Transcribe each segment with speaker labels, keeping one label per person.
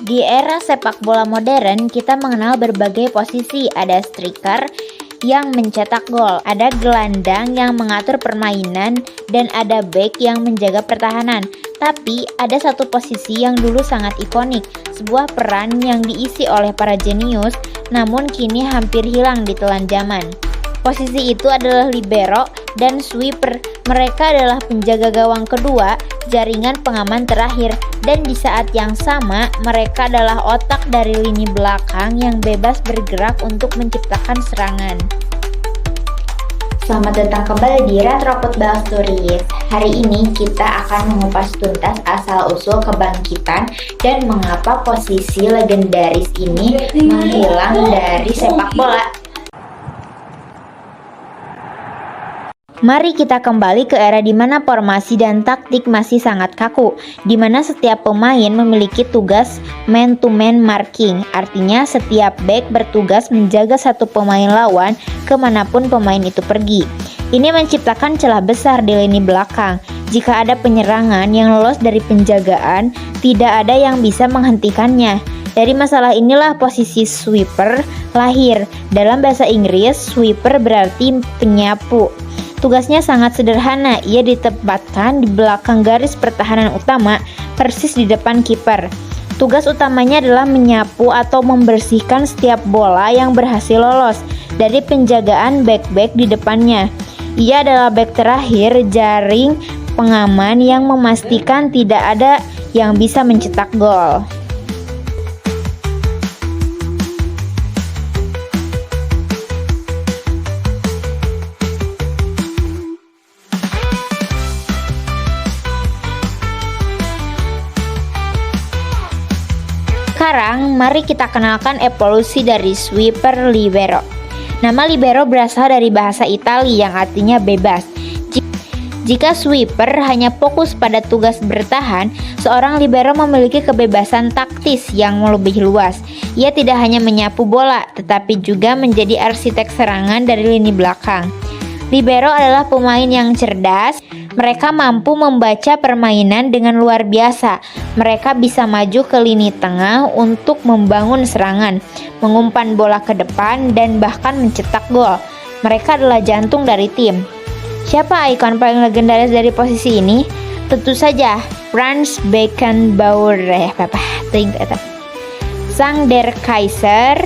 Speaker 1: Di era sepak bola modern, kita mengenal berbagai posisi. Ada striker yang mencetak gol, ada gelandang yang mengatur permainan, dan ada back yang menjaga pertahanan. Tapi ada satu posisi yang dulu sangat ikonik, sebuah peran yang diisi oleh para jenius, namun kini hampir hilang ditelan zaman. Posisi itu adalah libero dan sweeper. Mereka adalah penjaga gawang kedua, jaringan pengaman terakhir, dan di saat yang sama mereka adalah otak dari lini belakang yang bebas bergerak untuk menciptakan serangan.
Speaker 2: Selamat datang kembali di Retro Football Stories. Hari ini kita akan mengupas tuntas asal-usul kebangkitan dan mengapa posisi legendaris ini menghilang dari sepak bola.
Speaker 1: Mari kita kembali ke era di mana formasi dan taktik masih sangat kaku, di mana setiap pemain memiliki tugas man-to-man marking, artinya setiap back bertugas menjaga satu pemain lawan kemanapun pemain itu pergi. Ini menciptakan celah besar di lini belakang. Jika ada penyerangan yang lolos dari penjagaan, tidak ada yang bisa menghentikannya. Dari masalah inilah posisi sweeper lahir. Dalam bahasa Inggris, sweeper berarti penyapu. Tugasnya sangat sederhana, ia ditempatkan di belakang garis pertahanan utama, persis di depan kiper. Tugas utamanya adalah menyapu atau membersihkan setiap bola yang berhasil lolos dari penjagaan back-back di depannya. Ia adalah back terakhir jaring pengaman yang memastikan tidak ada yang bisa mencetak gol. Sekarang, mari kita kenalkan evolusi dari sweeper libero. Nama libero berasal dari bahasa Italia yang artinya bebas. Jika sweeper hanya fokus pada tugas bertahan, seorang libero memiliki kebebasan taktis yang lebih luas. Ia tidak hanya menyapu bola, tetapi juga menjadi arsitek serangan dari lini belakang. Libero adalah pemain yang cerdas. Mereka mampu membaca permainan dengan luar biasa. Mereka bisa maju ke lini tengah untuk membangun serangan, mengumpan bola ke depan, dan bahkan mencetak gol. Mereka adalah jantung dari tim. Siapa ikon paling legendaris dari posisi ini? Tentu saja Franz Beckenbauer. Sang Der Kaiser.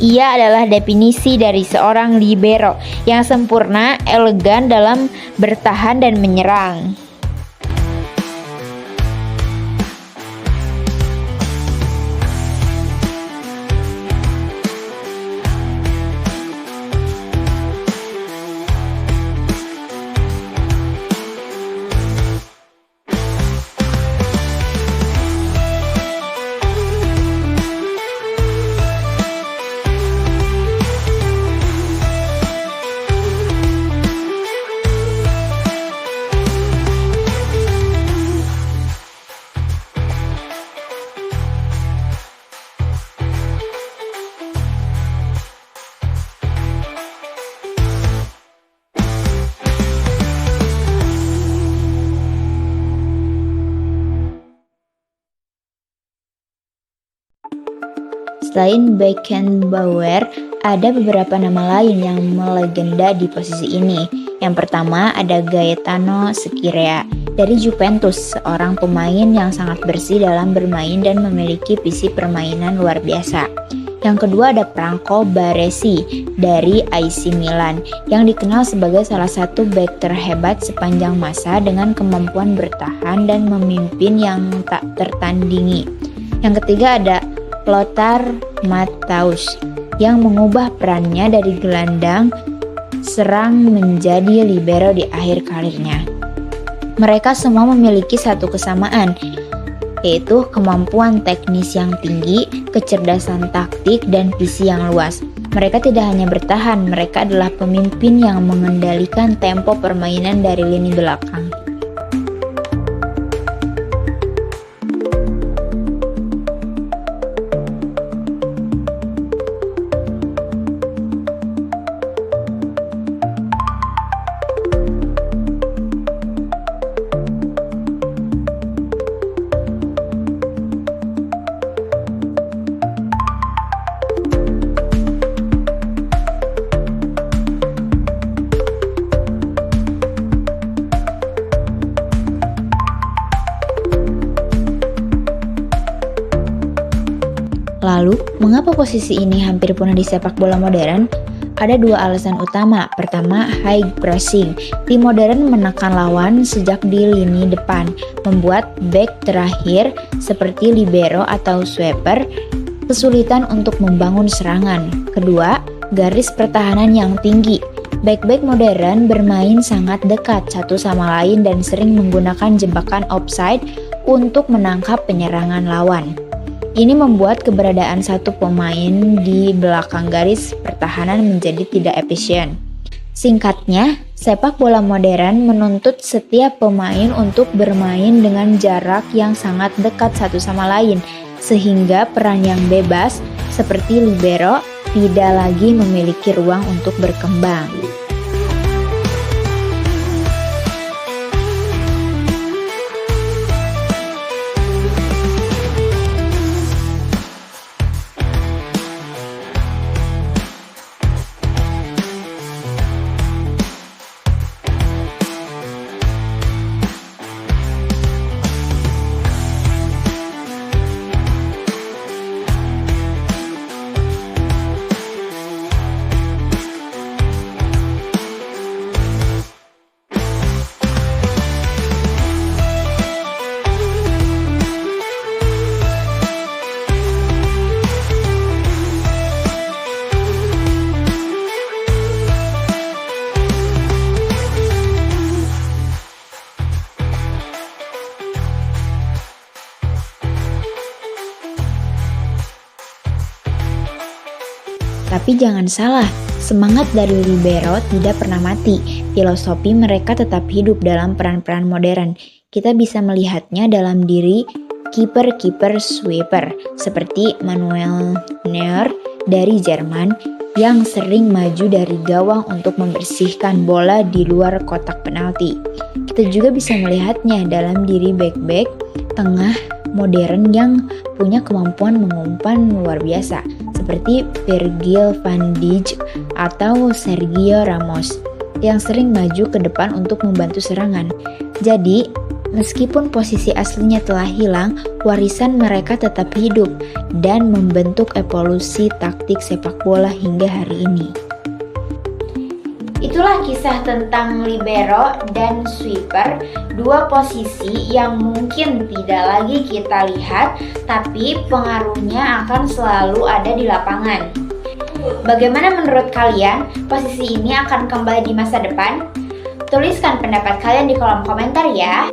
Speaker 1: Ia adalah definisi dari seorang libero yang sempurna, elegan dalam bertahan dan menyerang. Selain Beckenbauer, ada beberapa nama lain yang melegenda di posisi ini. Yang pertama ada Gaetano Scirea dari Juventus, seorang pemain yang sangat bersih dalam bermain dan memiliki visi permainan luar biasa. Yang kedua ada Franco Baresi dari AC Milan, yang dikenal sebagai salah satu back terhebat sepanjang masa dengan kemampuan bertahan dan memimpin yang tak tertandingi. Yang ketiga ada Lothar Matthäus yang mengubah perannya dari gelandang serang menjadi libero di akhir karirnya. Mereka semua memiliki satu kesamaan, yaitu kemampuan teknis yang tinggi, kecerdasan taktik, dan visi yang luas. Mereka tidak hanya bertahan, mereka adalah pemimpin yang mengendalikan tempo permainan dari lini belakang. Lalu, mengapa posisi ini hampir punah di sepak bola modern? Ada dua alasan utama. Pertama, high pressing. Tim modern menekan lawan sejak di lini depan, membuat back terakhir seperti libero atau sweeper kesulitan untuk membangun serangan. Kedua, garis pertahanan yang tinggi. Back-back modern bermain sangat dekat satu sama lain dan sering menggunakan jebakan offside untuk menangkap penyerangan lawan. Ini membuat keberadaan satu pemain di belakang garis pertahanan menjadi tidak efisien. Singkatnya, sepak bola modern menuntut setiap pemain untuk bermain dengan jarak yang sangat dekat satu sama lain, sehingga peran yang bebas seperti libero tidak lagi memiliki ruang untuk berkembang. Tapi jangan salah, semangat dari libero tidak pernah mati. Filosofi mereka tetap hidup dalam peran-peran modern. Kita bisa melihatnya dalam diri kiper-kiper sweeper seperti Manuel Neuer dari Jerman yang sering maju dari gawang untuk membersihkan bola di luar kotak penalti. Kita juga bisa melihatnya dalam diri back-back tengah modern yang punya kemampuan mengumpan luar biasa seperti Virgil van Dijk atau Sergio Ramos yang sering maju ke depan untuk membantu serangan. Jadi, meskipun posisi aslinya telah hilang, warisan mereka tetap hidup dan membentuk evolusi taktik sepak bola hingga hari ini.
Speaker 2: Itulah kisah tentang libero dan sweeper, dua posisi yang mungkin tidak lagi kita lihat, tapi pengaruhnya akan selalu ada di lapangan. Bagaimana menurut kalian, posisi ini akan kembali di masa depan? Tuliskan pendapat kalian di kolom komentar ya.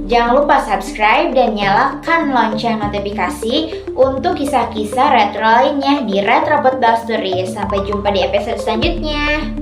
Speaker 2: Jangan lupa subscribe dan nyalakan lonceng notifikasi untuk kisah-kisah retro lainnya di Retropod Stories. Sampai jumpa di episode selanjutnya.